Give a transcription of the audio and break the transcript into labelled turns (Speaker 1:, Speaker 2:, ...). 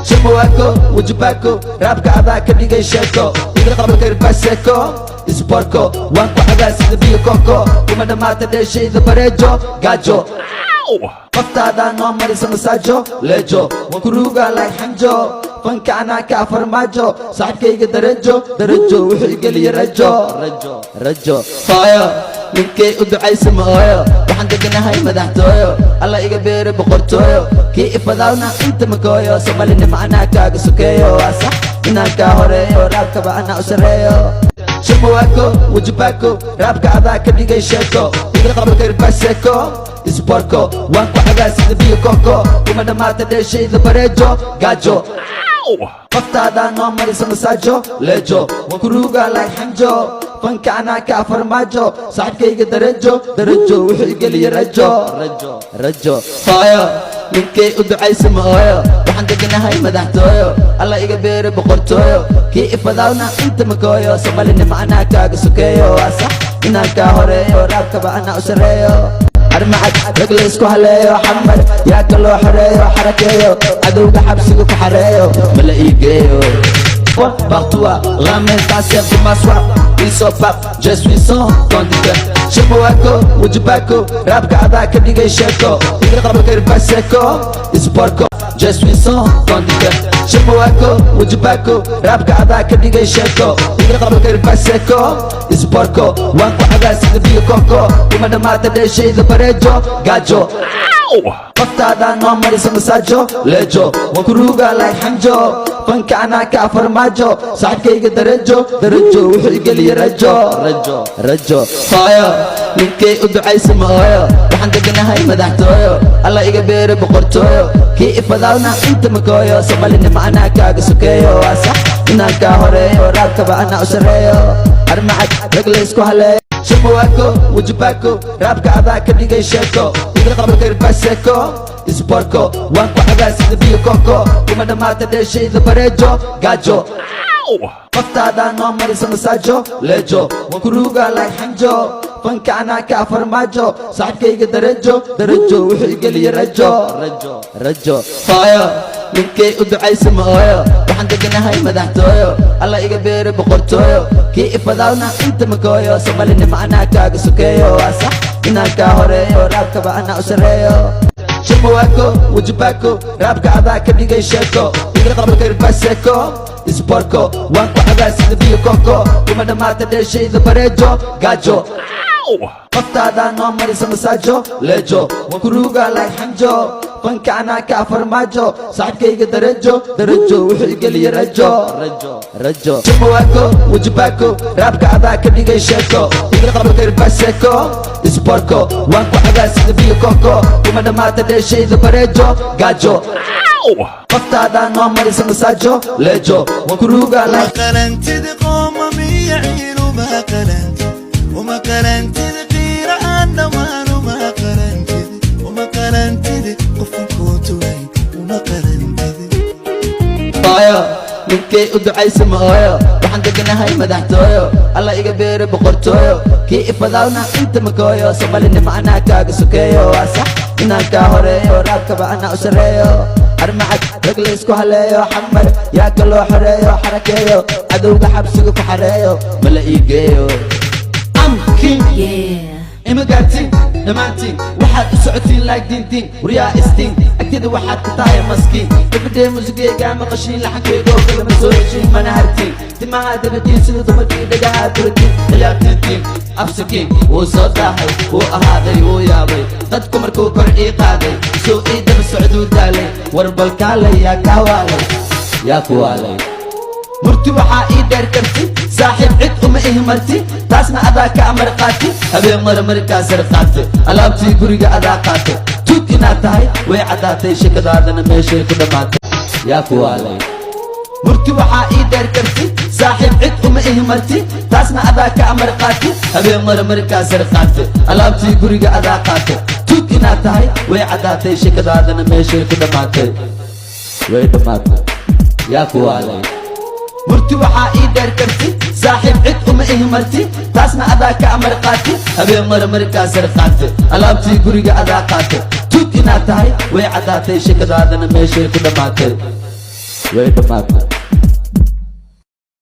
Speaker 1: شمواكو وجباكو رابك عذاك اللي جاي شاكو يقرا قبل كرباسيكو اسبوركو وانكو حداس بيو كوكو وما دمات ديشي ذا بريجو جاجو قفت هذا نومري سمساجو ليجو وكروغا لاي حنجو فانك انا كافر ماجو صاحب كي درجو وحي قلي رجو فايا ninkay u ducaysamayo waxaan deganahay madaxtooyo alla iga beere boqortooyo kii ifadawna inta makooyo somalina macnaa kaaga sokeeyo waa sax inaan kaa horeeyo raabkaba anaa u sareeyo shamawaako wajibaako raabka adaa ka dhigay sheeko iga qabalka irbaaseko isborko waan ku cagaa sida biyo koko kuma dhammaata dheeshayda bareejo gaajo qoftaada noo marisa masaajo leejo wakuruuga laay xanjo fanka anaa kaa farmaajo saaxibkayga darajo wuxuu igeliya rajo hooyo ninkay u ducaysamayo waxaan deganahay madaxtooyo alla iga beere boqortooyo kii ifadawna inta makooyo somalina macnaa kaaga sokeeyo waa sax inaan kaa horeeyo raabkaba anaa u sareeyo armacad rag laysku haleeyo xamar yaa ka loo xoreeyo xarakeeyo cadowga xabsiga ku xareeyo mala iigeeyo partout ramène ta chef de m'asseoir ils sont pas je suis son conducteur shamawaako wajibaako raabka adaa ka dhigay sheeko iga qabalka irbaaseko isborko je suis son conducteur shamawaako wajibaako raabka adaa ka dhigay sheeko iga qabalka irbaaseko isborko waan ku cagaa sida biyo koko kuma dhammaata dheeshayda bareejo gaajo qoftaada noo marisa masaajo leejo wakuruuga laay xanjo fanka anaa kaa farmaajo saaxibkayga darajo wuxuu igeliya rajo hooyo ninkay u ducaysamayo waxaan deganahay madaxtooyo alla iga beere boqortooyo kii ifadawna inta makooyo somalina macnaa kaaga sokeeyo waa sax inaan kaa horeeyo raabkaba anaa u sareeyo armacad rag laysku haleeyo shamawaako wajibaako raabka adaa ka dhigay sheeko iga qabalka irbaaseko isborko waan ku cagaa sida biyo koko kuma dhammaata dheeshayda bareejo gaajo qoftaada noo marisa masaajo leejo wakuruuga laay xanjo fanka anaa kaa farmaajo saaxibkayga darajo wuxuu igeliya rajo hooyo ninkay u ducaysamayo waxaan deganahay madaxtooyo alla iga beere boqortooyo kii ifadawna inta makooyo somalina macnaa kaaga sokeeyo waa sax inaan kaa horeeyo raabkaba anaa u sareeyo shamawaako wajibaako raabka adaa ka dhigay sheeko iga qabalka irbaaseko isborko waan ku cagaa sida biyo koko kuma dhammaata dheeshayda bareejo gaajo qoftaada noo marisa masaajo leejo wakuruuga laay xanjo fanka anaa kaa farmaajo saaxibkayga darajo wuxuu igeliya rajo shamawaako wajibaako raabka adaa ka dhigay sheeko iga qabalka irbaaseko isborko waan ku cagaa sida biyo koko kuma dhammaata dheeshayda bareejo gaajo qoftaada noo marisa masaajo leejo wakuruuga laay
Speaker 2: qalantida qooma miyaciinu ma qalantid وما قلنتد غير أنا وما قلنتد وما قلنتد قفن كوتوي وما قلنتد
Speaker 1: hooyo ninkay u ducaysamayo waxaan deganahay madaxtooyo alla iga beere boqortooyo kii ifadawna inta makooyo somalina macnaa kaaga sokeeyo waa sax inaan kaa horeeyo raabkaba anaa u sareeyo armacad rag laysku haleeyo xamar yaa ka loo xoreeyo xarakeeyo cadowga xabsiga ku xareeyo mala iigeeyo king imagaartiin dhammaantiin waxaad u socotiin laag diintiin waryaa istiin agtida waxaad ka tahay maskiin gabadhee musigeygaa maqashiin laxankeygoo kalama soo heshiin mana hartiin timaha dabadiin sida dumarkii dhagaha duratiin ciyaartiintiin absakiin wuu soo daahay wuu ahaaday wuu yaabay dadku markuu kor ii qaaday soo ii daba socduu daalay war balkaalay yaa kaa waalay yaa ku waalay murti waxaa ii dheer karti saaxiib cid uma ihmarti taasna adaa ka amar qaati habeen marmarkaa sar qaate alaabtii guriga adaa qaate tuug inaad tahay way caddaatay shakadaadana meeshay ku dhammaatay yaa ku waalay murti waxaa ii dheer karti saaxiib cid uma ihmarti taasna adaa ka amar qaati habeen marmarkaa sar qaate alaabtii guriga adaa qaate tuug inaad tahay way caddaatay shakadaadana meeshay ku dhammaatay way dhammaatay yaa ku waalay murti waxaa ii dheer karti saaxiib cid uma ihmarti taasna adaa ka amar qaati habeen marmarkaa sar qaate alaabtii guriga adaa qaate tuug inaad tahay way caddaatay shakadaadana meeshay ku dhammaatay way dhamaatay